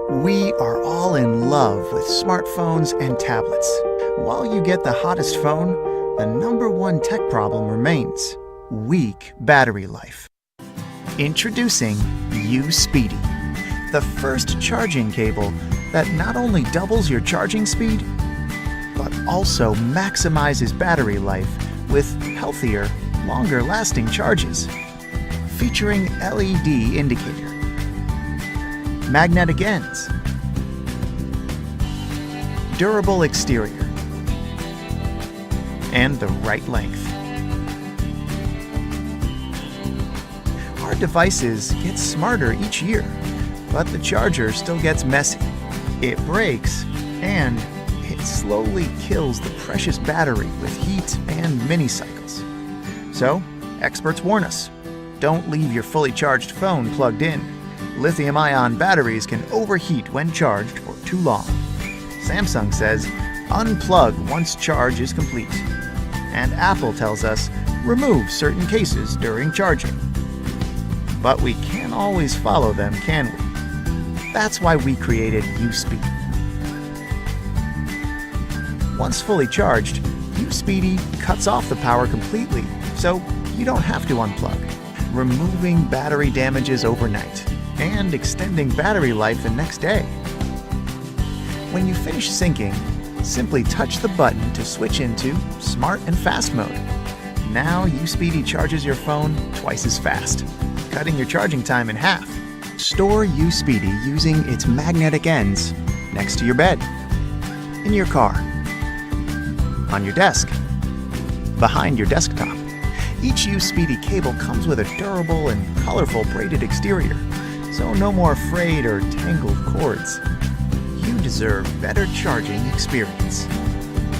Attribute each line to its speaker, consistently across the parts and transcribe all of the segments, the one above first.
Speaker 1: We are all in love with smartphones and tablets. While you get the hottest phone, the number one tech problem remains: weak battery life. Introducing U-Speedy, the first charging cable that not only doubles your charging speed, but also maximizes battery life with healthier, longer-lasting charges. Featuring LED indicator, magnetic ends, durable exterior, and the right length. Our devices get smarter each year, but the charger still gets messy. It breaks, and it slowly kills the precious battery with heat and mini-cycles. So, experts warn us, don't leave your fully charged phone plugged in. Lithium-ion batteries can overheat when charged for too long. Samsung says, unplug once charge is complete. And Apple tells us, remove certain cases during charging. But we can't always follow them, can we? That's why we created U-Speedy. Once fully charged, U-Speedy cuts off the power completely, so you don't have to unplug, removing battery damages overnight and extending battery life the next day. When you finish syncing, simply touch the button to switch into Smart and Fast mode. Now U-Speedy charges your phone twice as fast, cutting your charging time in half. Store U-Speedy using its magnetic ends next to your bed, in your car, on your desk, behind your desktop. Each U-Speedy cable comes with a durable and colorful braided exterior, so no more frayed or tangled cords. You deserve better charging experience.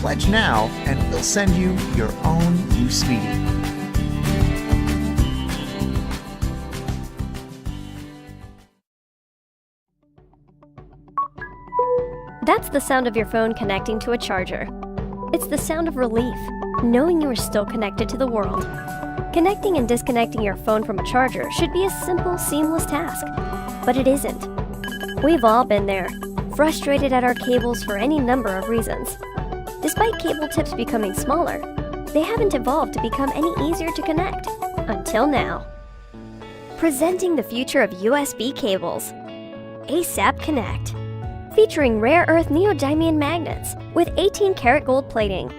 Speaker 1: Pledge now and we'll send you your own U-Speedy.
Speaker 2: That's the sound of your phone connecting to a charger. It's the sound of relief, knowing you are still connected to the world. Connecting and disconnecting your phone from a charger should be a simple, seamless task, but it isn't. We've all been there, frustrated at our cables for any number of reasons. Despite cable tips becoming smaller, they haven't evolved to become any easier to connect, until now. Presenting the future of USB cables, ASAP Connect. Featuring rare earth neodymium magnets with 18-karat gold plating.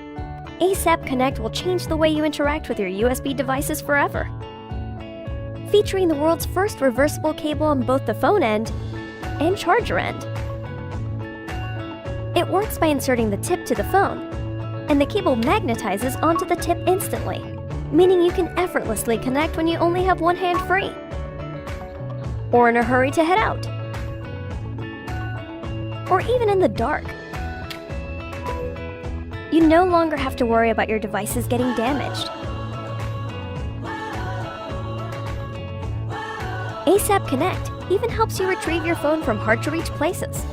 Speaker 2: ASAP Connect will change the way you interact with your USB devices forever. Featuring the world's first reversible cable on both the phone end and charger end. It works by inserting the tip to the phone, and the cable magnetizes onto the tip instantly, meaning you can effortlessly connect when you only have one hand free, or in a hurry to head out, or even in the dark. You no longer have to worry about your devices getting damaged. ASAP Connect even helps you retrieve your phone from hard-to-reach places.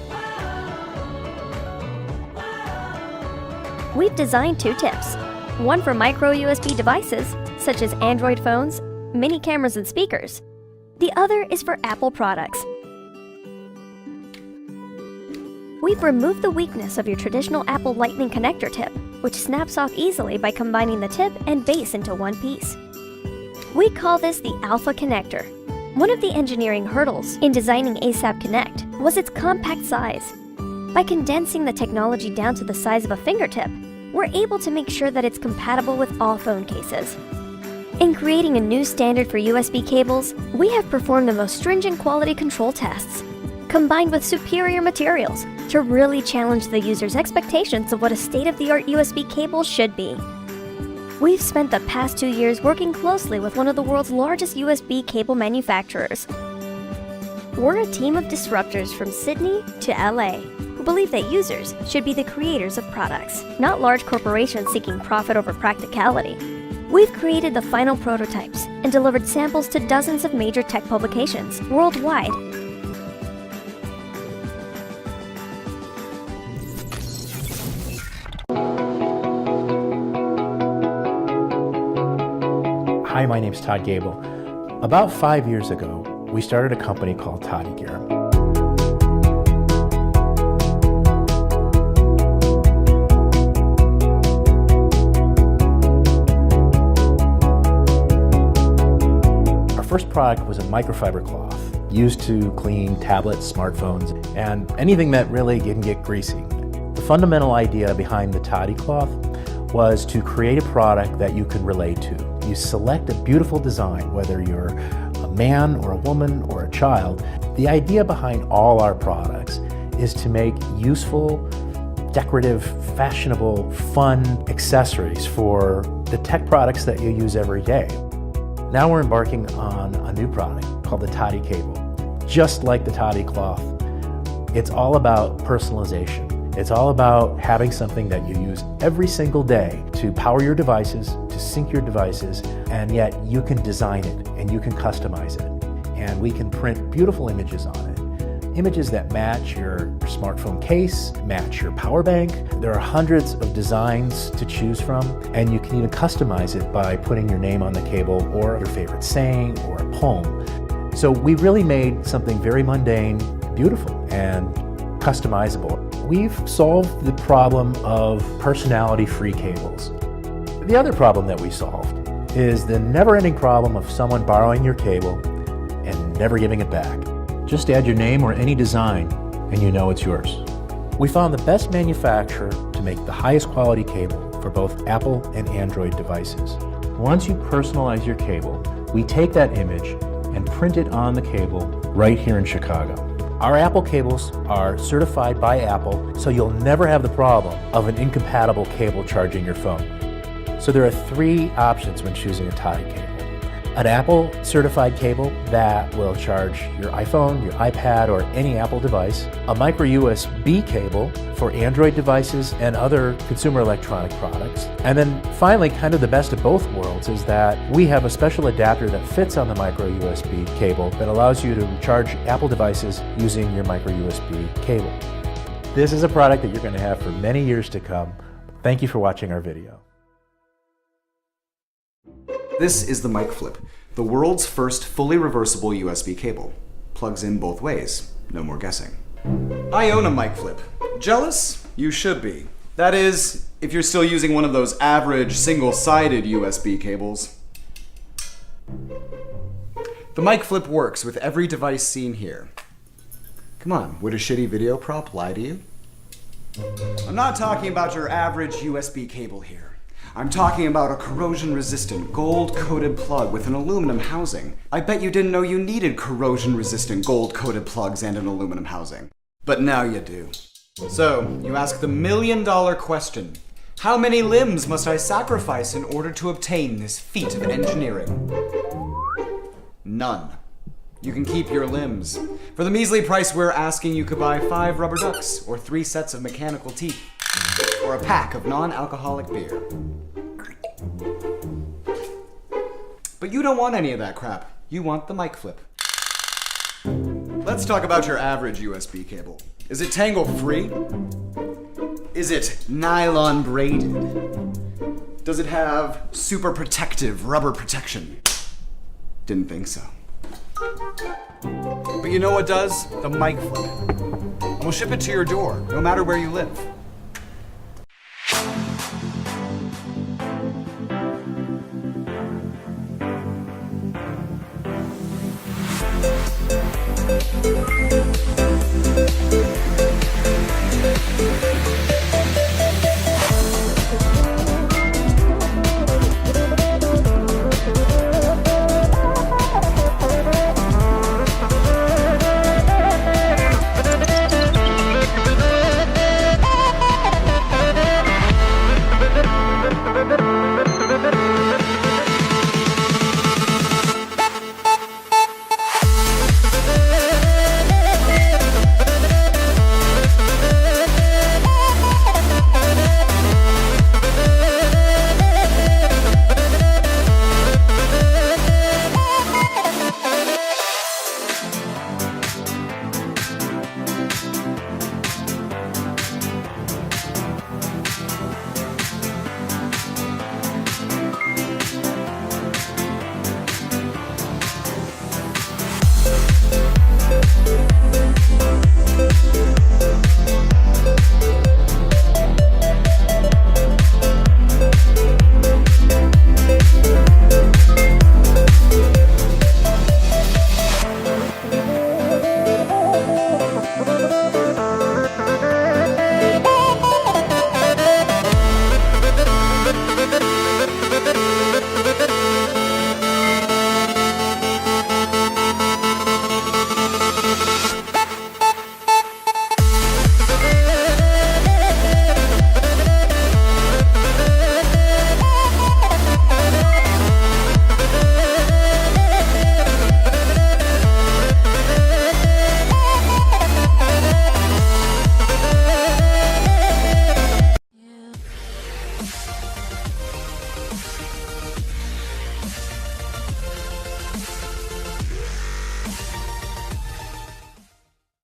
Speaker 2: We've designed two tips, one for micro USB devices, such as Android phones, mini cameras and speakers. The other is for Apple products. We've removed the weakness of your traditional Apple Lightning connector tip, which snaps off easily by combining the tip and base into one piece. We call this the Alpha Connector. One of the engineering hurdles in designing ASAP Connect was its compact size. By condensing the technology down to the size of a fingertip, we're able to make sure that it's compatible with all phone cases. In creating a new standard for USB cables, we have performed the most stringent quality control tests, combined with superior materials to really challenge the user's expectations of what a state-of-the-art USB cable should be. We've spent the past 2 years working closely with one of the world's largest USB cable manufacturers. We're a team of disruptors from Sydney to LA who believe that users should be the creators of products, not large corporations seeking profit over practicality. We've created the final prototypes and delivered samples to dozens of major tech publications worldwide.
Speaker 3: Hi, my name's Todd Gable. About 5 years ago, we started a company called Toddy Gear. product was a microfiber cloth used to clean tablets, smartphones, and anything that really can get greasy. The fundamental idea behind the toddy cloth was to create a product that you can relate to. You select a beautiful design, whether you're a man or a woman or a child. The idea behind all our products is to make useful, decorative, fashionable, fun accessories for the tech products that you use every day. Now we're embarking on a new product called the Toddy Cable. Just like the Toddy cloth, it's all about personalization. It's all about having something that you use every single day to power your devices, to sync your devices, and yet you can design it and you can customize it. And we can print beautiful images on it. Images that match your smartphone case, match your power bank. There are hundreds of designs to choose from, and you can even customize it by putting your name on the cable or your favorite saying or a poem. So we really made something very mundane, beautiful, and customizable. We've solved the problem of personality-free cables. The other problem that we solved is the never-ending problem of someone borrowing your cable and never giving it back. Just add your name or any design and you know it's yours. We found the best manufacturer to make the highest quality cable for both Apple and Android devices. Once you personalize your cable, we take that image and print it on the cable right here in Chicago. Our Apple cables are certified by Apple, so you'll never have the problem of an incompatible cable charging your phone. So there are 3 options when choosing a Toddy cable. An Apple certified cable that will charge your iPhone, your iPad, or any Apple device. A micro USB cable for Android devices and other consumer electronic products. And then finally, kind of the best of both worlds is that we have a special adapter that fits on the micro USB cable that allows you to charge Apple devices using your micro USB cable. This is a product that you're going to have for many years to come. Thank you for watching our video.
Speaker 4: This is the Mic Flip, the world's first fully reversible USB cable. Plugs in both ways, no more guessing. I own a Mic Flip. Jealous? You should be. That is, if you're still using one of those average single-sided USB cables. The Mic Flip works with every device seen here. Come on, would a shitty video prop lie to you? I'm not talking about your average USB cable here. I'm talking about a corrosion-resistant, gold-coated plug with an aluminum housing. I bet you didn't know you needed corrosion-resistant, gold-coated plugs and an aluminum housing. But now you do. So, you ask the million-dollar question. How many limbs must I sacrifice in order to obtain this feat of engineering? None. You can keep your limbs. For the measly price we're asking, you could buy 5 rubber ducks, or 3 sets of mechanical teeth, or a pack of non-alcoholic beer. But you don't want any of that crap. You want the Mic Flip. Let's talk about your average USB cable. Is it tangle-free? Is it nylon braided? Does it have super protective rubber protection? Didn't think so. But you know what does? The Mic Flip. And we'll ship it to your door, no matter where you live.